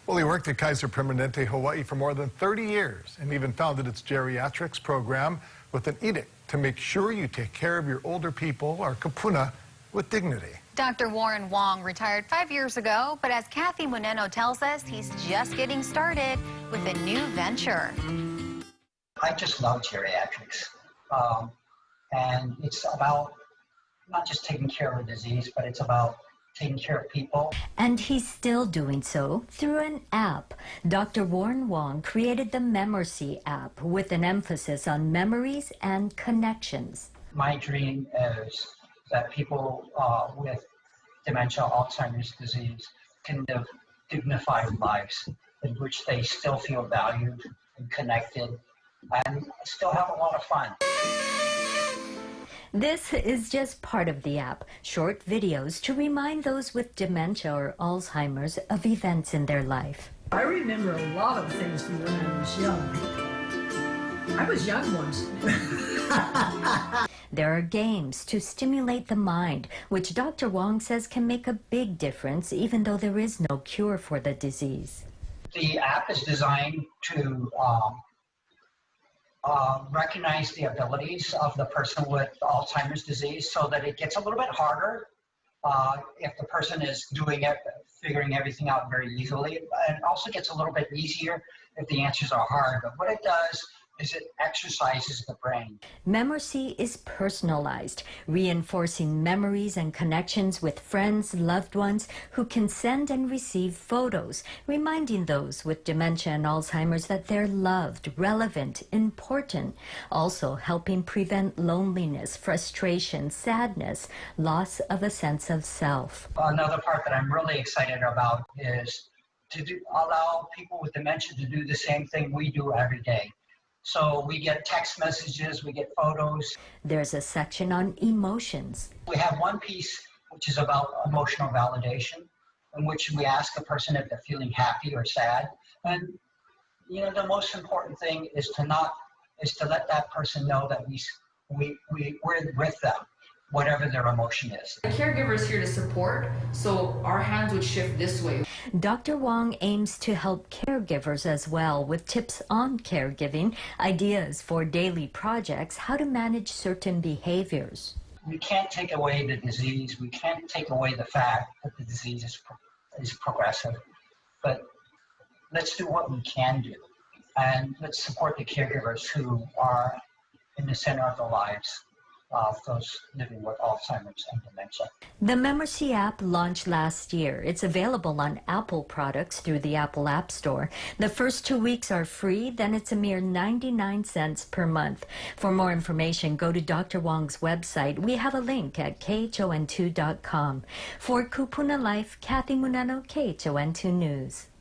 Well, he worked at Kaiser Permanente Hawaii for more than 30 years and even founded its geriatrics program with an edict to make sure you take care of your older people, or kupuna, with dignity. Dr. Warren Wong retired 5 years ago, but as Kathy Muneno tells us, he's just getting started with a new venture. I just love geriatrics. And it's about not just taking care of a disease, but it's about taking care of people. And he's still doing so through an app. Dr. Warren Wong created the Memory app with an emphasis on memories and connections. My dream is that people with dementia, Alzheimer's disease, can live dignified lives in which they still feel valued and connected and still have a lot of fun. This is just part of the app, short videos to remind those with dementia or Alzheimer's of events in their life. I remember a lot of things from when I was young. I was young once. There are games to stimulate the mind, which Dr. Wong says can make a big difference even though there is no cure for the disease. The app is designed to recognize the abilities of the person with Alzheimer's disease so that it gets a little bit harder if the person is doing it, figuring everything out very easily. And it also gets a little bit easier if the answers are hard. But what it does is it exercises the brain. Memory is personalized, reinforcing memories and connections with friends, loved ones who can send and receive photos, reminding those with dementia and Alzheimer's that they're loved, relevant, important, also helping prevent loneliness, frustration, sadness, loss of a sense of self. Another part that I'm really excited about is to allow people with dementia to do the same thing we do every day. So we get text messages, we get photos. There's a section on emotions. We have one piece which is about emotional validation, in which we ask a person if they're feeling happy or sad. And you know, the most important thing is to let that person know that we're with them, whatever their emotion is. The caregiver is here to support, so our hands would shift this way. Dr. Wong aims to help caregivers as well with tips on caregiving, ideas for daily projects, how to manage certain behaviors. We can't take away the disease. We can't take away the fact that the disease is progressive. But let's do what we can do. And let's support the caregivers who are in the center of their lives of those living with Alzheimer's and dementia. The Memory app launched last year. It's available on Apple products through the Apple App Store. The first 2 weeks are free, then it's a mere 99 cents per month. For more information, go to Dr. Wong's website. We have a link at khon2.com. For Kupuna Life, Kathy Muneno, KHON2 News.